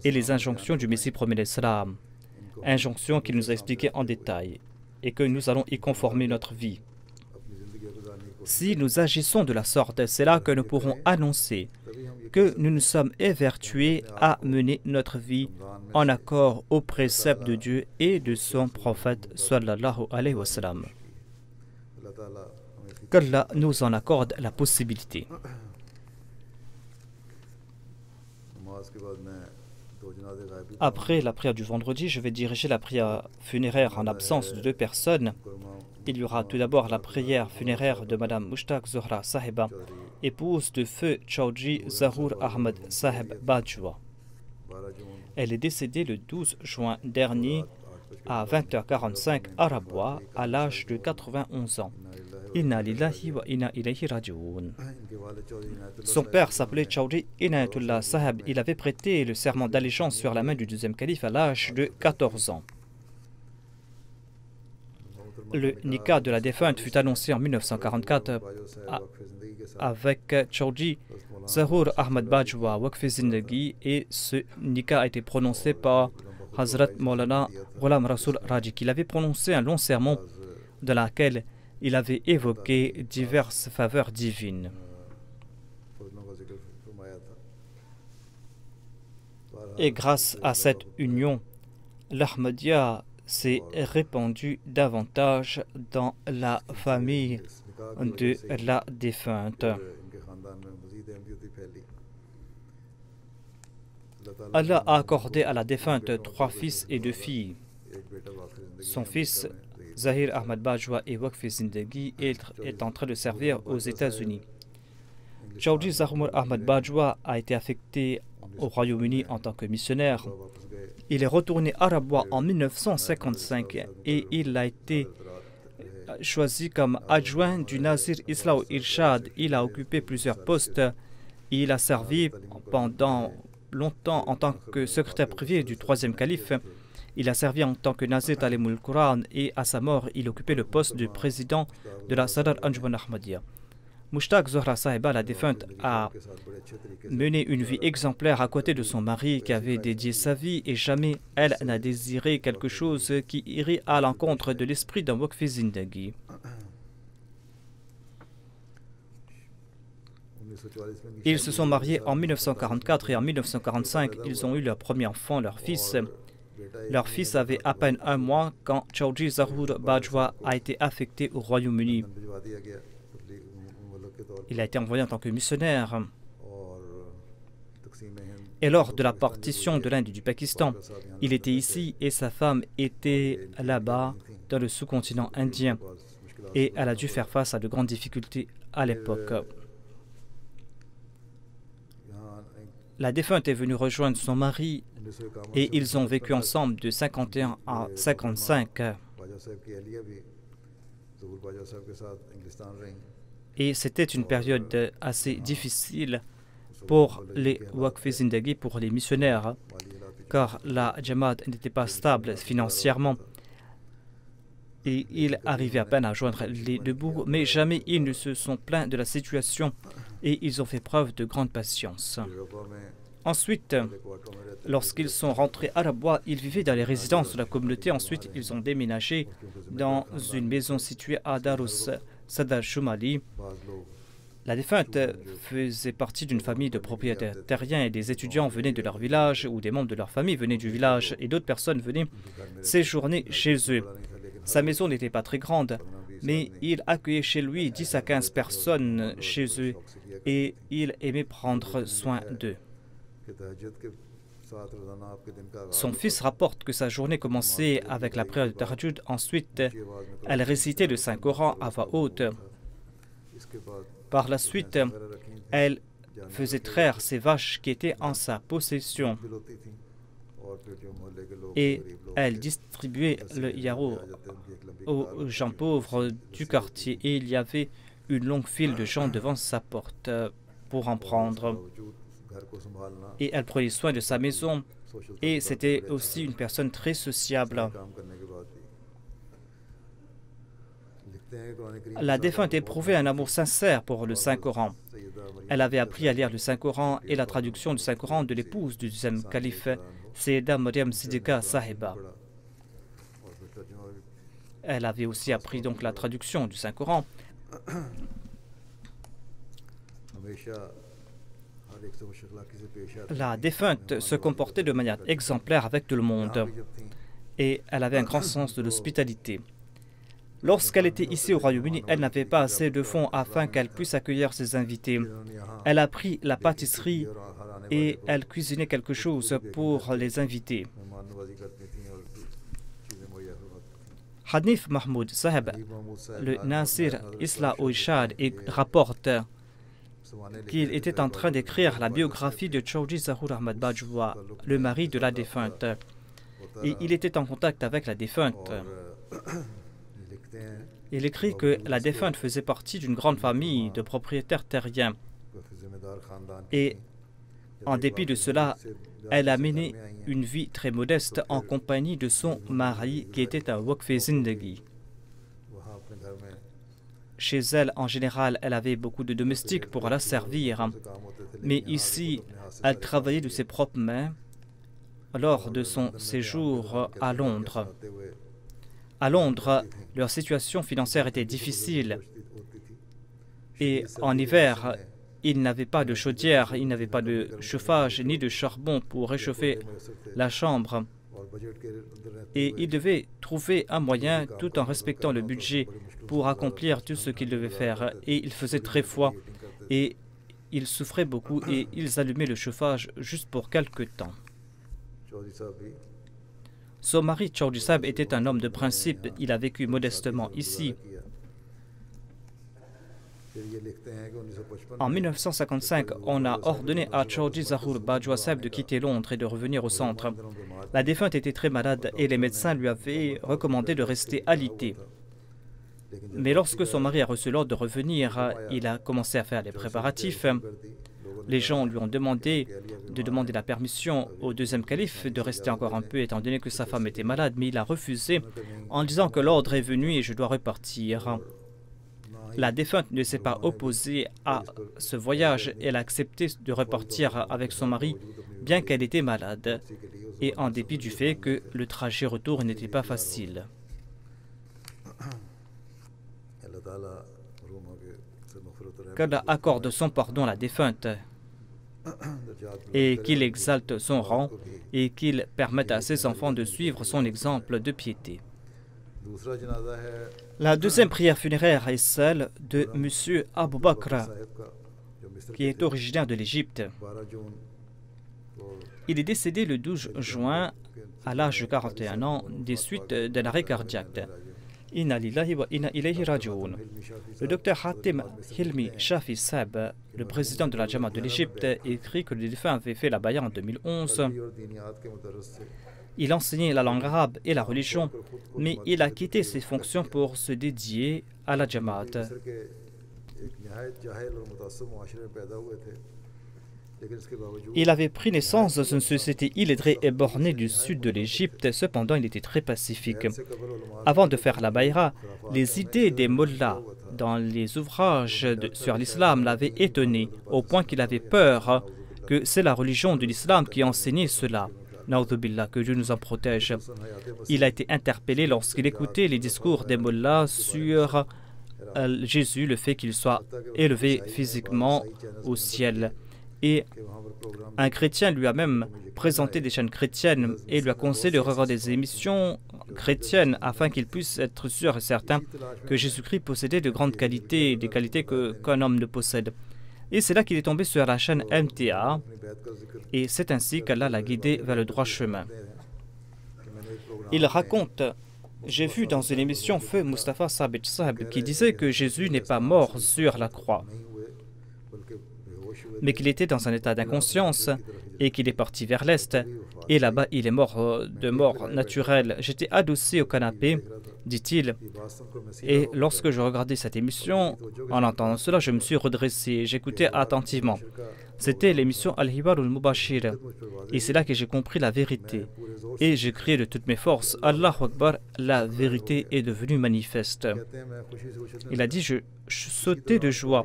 [SPEAKER 2] et les injonctions du Messie promet l'Islam, injonctions qu'il nous a expliquées en détail, et que nous allons y conformer notre vie. Si nous agissons de la sorte, c'est là que nous pourrons annoncer que nous nous sommes évertués à mener notre vie en accord aux préceptes de Dieu et de son prophète sallallahu alayhi wa sallam. Qu'Allah nous en accorde la possibilité. Après la prière du vendredi, je vais diriger la prière funéraire en absence de deux personnes. Il y aura tout d'abord la prière funéraire de Madame Mushtaq Zohra Sahiba, épouse de feu Chaudhry Zahoor Ahmed Saheb Bajwa. Elle est décédée le 12 juin dernier à 20h45 à Rabwa à l'âge de 91 ans. Inna lillahi wa inna ilayhi raji'un. Son père s'appelait Chaudhry Inayatullah Saheb. Il avait prêté le serment d'allégeance sur la main du deuxième calife à l'âge de 14 ans. Le nikah de la défunte fut annoncé en 1944 avec Chaudhry Zahoor Ahmad Bajwa Waqf Zindagi, et ce nikah a été prononcé par Hazrat Maulana Ghulam Rasoul Raji, qu'il avait prononcé un long sermon dans lequel il avait évoqué diverses faveurs divines. Et grâce à cette union, l'Ahmadiyya s'est répandu davantage dans la famille de la défunte. Allah a accordé à la défunte 3 fils et 2 filles. Son fils, Zahir Ahmad Bajwa et Waqf Zindagi, est en train de servir aux États-Unis. Chaudhry Zahoor Ahmad Bajwa a été affecté au Royaume-Uni en tant que missionnaire. Il est retourné à Rabwa en 1955 et il a été choisi comme adjoint du Nazir Islah Irshad. Il a occupé plusieurs postes. Il a servi pendant longtemps en tant que secrétaire privé du 3e calife. Il a servi en tant que Nazir Talimul Quran et à sa mort, il occupait le poste de président de la Sadr Anjuman Ahmadiyya. Mushtaq Zohra Sahiba, la défunte, a mené une vie exemplaire à côté de son mari qui avait dédié sa vie, et jamais elle n'a désiré quelque chose qui irait à l'encontre de l'esprit d'un Waqf Zindagi. Ils se sont mariés en 1944 et en 1945, ils ont eu leur premier enfant, leur fils. Leur fils avait à peine 1 mois quand Chaudhry Zahoor Bajwa a été affecté au Royaume-Uni. Il a été envoyé en tant que missionnaire. Et lors de la partition de l'Inde et du Pakistan, il était ici et sa femme était là-bas, dans le sous-continent indien. Et elle a dû faire face à de grandes difficultés à l'époque. La défunte est venue rejoindre son mari et ils ont vécu ensemble de 51 à 55. Et c'était une période assez difficile pour les Waqf Zindagi, pour les missionnaires, car la Jamaat n'était pas stable financièrement. Et ils arrivaient à peine à joindre les 2 bouts, mais jamais ils ne se sont plaints de la situation et ils ont fait preuve de grande patience. Ensuite, lorsqu'ils sont rentrés à Rabwa, ils vivaient dans les résidences de la communauté. Ensuite, ils ont déménagé dans une maison située à Darus Sadar Shumali. La défunte faisait partie d'une famille de propriétaires terriens et des étudiants venaient de leur village ou des membres de leur famille venaient du village et d'autres personnes venaient séjourner chez eux. Sa maison n'était pas très grande, mais il accueillait chez lui 10 à 15 personnes chez eux et il aimait prendre soin d'eux. Son fils rapporte que sa journée commençait avec la prière de Tahajjud. Ensuite, elle récitait le Saint-Coran à voix haute. Par la suite, elle faisait traire ses vaches qui étaient en sa possession et elle distribuait le yarou aux gens pauvres du quartier et il y avait une longue file de gens devant sa porte pour en prendre. Et elle prenait soin de sa maison et c'était aussi une personne très sociable. La défunte éprouvait un amour sincère pour le Saint-Coran. Elle avait appris à lire le Saint-Coran et la traduction du Saint-Coran de l'épouse du 2e calife, Sayyida Maryam Siddiqa Sahiba. Elle avait aussi appris donc la traduction du Saint-Coran. La défunte se comportait de manière exemplaire avec tout le monde et elle avait un grand sens de l'hospitalité. Lorsqu'elle était ici au Royaume-Uni, elle n'avait pas assez de fonds afin qu'elle puisse accueillir ses invités. Elle a pris la pâtisserie et elle cuisinait quelque chose pour les invités. Hanif Mahmoud Saheb, le Nasir Islah Irshad, rapporte qu'il était en train d'écrire la biographie de Chaudhry Zahoor Ahmad Bajwa, le mari de la défunte. Et il était en contact avec la défunte. Il écrit que la défunte faisait partie d'une grande famille de propriétaires terriens. Et en dépit de cela, elle a mené une vie très modeste en compagnie de son mari qui était un Waqf Zindagi. chez elle, en général, elle avait beaucoup de domestiques pour la servir. Mais ici, elle travaillait de ses propres mains lors de son séjour à Londres. À Londres, leur situation financière était difficile. Et en hiver, ils n'avaient pas de chaudière, ils n'avaient pas de chauffage ni de charbon pour réchauffer la chambre. Et ils devaient trouver un moyen, tout en respectant le budget, pour accomplir tout ce qu'ils devaient faire. Et il faisait très froid et ils souffraient beaucoup et ils allumaient le chauffage juste pour quelque temps. Son mari, Chaudhry Sahib, était un homme de principe. Il a vécu modestement ici. En 1955, on a ordonné à Chaudhry Zahur Bajwa Sahib de quitter Londres et de revenir au centre. La défunte était très malade et les médecins lui avaient recommandé de rester alité. Mais lorsque son mari a reçu l'ordre de revenir, il a commencé à faire les préparatifs. Les gens lui ont demandé de demander la permission au deuxième calife de rester encore un peu étant donné que sa femme était malade, mais il a refusé en disant que l'ordre est venu et je dois repartir. La défunte ne s'est pas opposée à ce voyage. Elle a accepté de repartir avec son mari, bien qu'elle était malade, et en dépit du fait que le trajet retour n'était pas facile. Qu'Allah accorde son pardon à la défunte et qu'il exalte son rang et qu'il permette à ses enfants de suivre son exemple de piété. La deuxième prière funéraire est celle de M. Abu Bakr, qui est originaire de l'Égypte. Il est décédé le 12 juin à l'âge de 41 ans des suites d'un arrêt cardiaque. Inna lillahi wa inna ilayhi raji'un. Le docteur Hatim Hilmi Shafi Sahib, le président de la Jamaat de l'Égypte, écrit que le défunt avait fait la baya en 2011. Il enseignait la langue arabe et la religion, mais il a quitté ses fonctions pour se dédier à la Jamaat. Il avait pris naissance dans une société illettrée et bornée du sud de l'Égypte, cependant il était très pacifique. Avant de faire la bayra, les idées des mollahs dans les ouvrages sur l'islam l'avaient étonné, au point qu'il avait peur que c'est la religion de l'islam qui enseignait cela. Naoudoubillah, que Dieu nous en protège. Il a été interpellé lorsqu'il écoutait les discours des mollahs sur Jésus, le fait qu'il soit élevé physiquement au ciel. Et un chrétien lui a même présenté des chaînes chrétiennes et lui a conseillé de regarder des émissions chrétiennes afin qu'il puisse être sûr et certain que Jésus-Christ possédait de grandes qualités, des qualités qu'un homme ne possède. Et c'est là qu'il est tombé sur la chaîne MTA et c'est ainsi qu'Allah l'a guidé vers le droit chemin. Il raconte: j'ai vu dans une émission Feu Mustafa Sabit Sahib qui disait que Jésus n'est pas mort sur la croix, mais qu'il était dans un état d'inconscience et qu'il est parti vers l'est. Et là-bas, il est mort de mort naturelle. J'étais adossé au canapé, dit-il. Et lorsque je regardais cette émission, en entendant cela, je me suis redressé. J'écoutais attentivement. C'était l'émission Al-Hibar al-Mubashir. Et c'est là que j'ai compris la vérité. Et j'ai crié de toutes mes forces: Allahu Akbar, la vérité est devenue manifeste. Il a dit: je sautais de joie.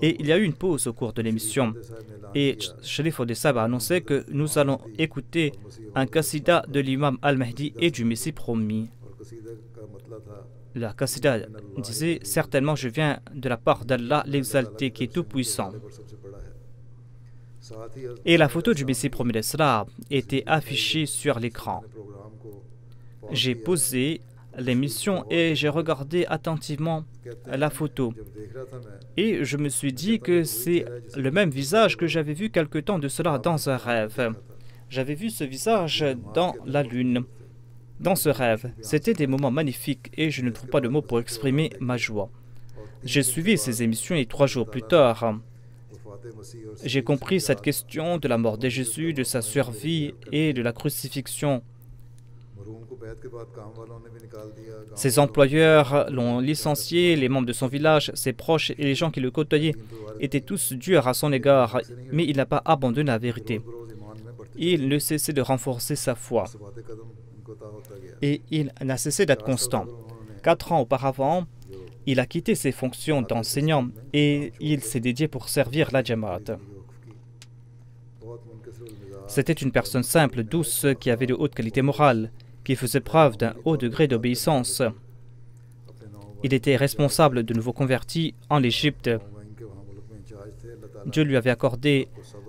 [SPEAKER 2] Et il y a eu une pause au cours de l'émission. Et Sharif Odessab a annoncé que nous allons écouter un qassida de l'imam Al-Mahdi et du Messie promis. La qassida disait: certainement je viens de la part d'Allah l'exalté qui est tout puissant. Et la photo du Messie promis d'Islam était affichée sur l'écran. J'ai posé l'émission et j'ai regardé attentivement la photo. Et je me suis dit que c'est le même visage que j'avais vu quelque temps de cela dans un rêve. J'avais vu ce visage dans la lune. Dans ce rêve, c'était des moments magnifiques et je ne trouve pas de mots pour exprimer ma joie. J'ai suivi ces émissions et 3 jours plus tard, j'ai compris cette question de la mort de Jésus, de sa survie et de la crucifixion. Ses employeurs l'ont licencié, les membres de son village, ses proches et les gens qui le côtoyaient étaient tous durs à son égard, mais il n'a pas abandonné la vérité. Il ne cessait de renforcer sa foi et il n'a cessé d'être constant. 4 ans auparavant, il a quitté ses fonctions d'enseignant et il s'est dédié pour servir la Jamaat. C'était une personne simple, douce, qui avait de hautes qualités morales, qui faisait preuve d'un haut degré d'obéissance. Il était responsable de nouveaux convertis en Égypte. Dieu lui avait accordé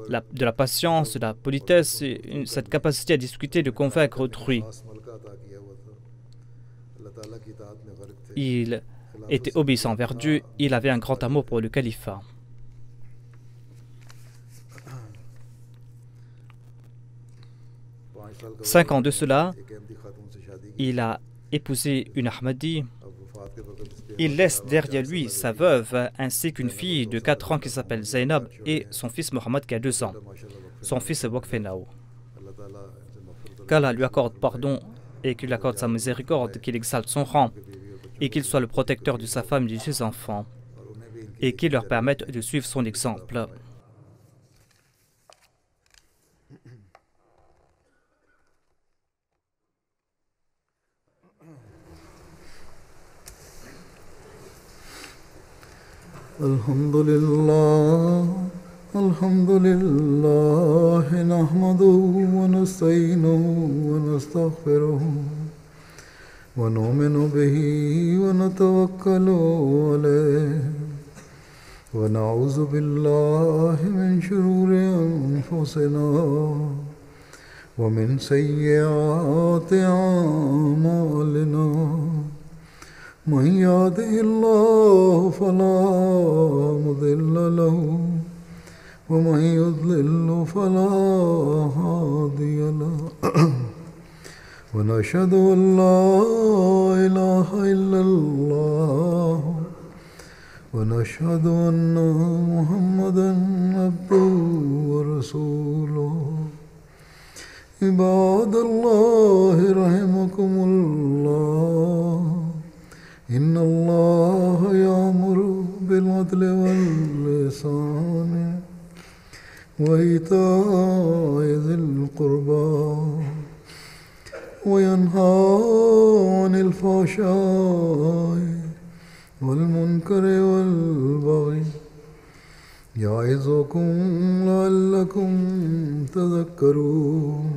[SPEAKER 2] de la patience, de la politesse, cette capacité à discuter, de convaincre autrui. Il était obéissant envers Dieu, il avait un grand amour pour le califat. Cinq ans de cela, il a épousé une Ahmadi. Il laisse derrière lui sa veuve ainsi qu'une fille de 4 ans qui s'appelle Zainab et son fils Mohammed qui a 2 ans. Son fils est Waqfenao. Qu'Allah lui accorde pardon et qu'il lui accorde sa miséricorde, qu'il exalte son rang et qu'il soit le protecteur de sa femme et de ses enfants et qu'il leur permette de suivre son exemple.
[SPEAKER 1] الحمد لله نحمده ونستعينه ونستغفره ونؤمن به ونتوكل عليه ونعوذ بالله من شرور أنفسنا ومن سيئات أعمالنا من يهده الله فلا مضل له ومن يضلل فلا هادي له ونشهد أن لا إله إلا الله ونشهد أن محمدا عبده ورسوله عباد الله رحمكم الله إن الله يأمر بالعدل والإحسان وإيتاء ذي القربى وينهى عن الفحشاء والمنكر والبغي يعظكم لعلكم تذكرون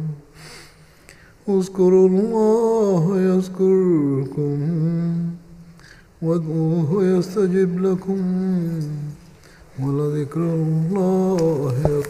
[SPEAKER 1] اذكروا الله يذكركم وادعوه يستجب لكم ولذكر الله أكبر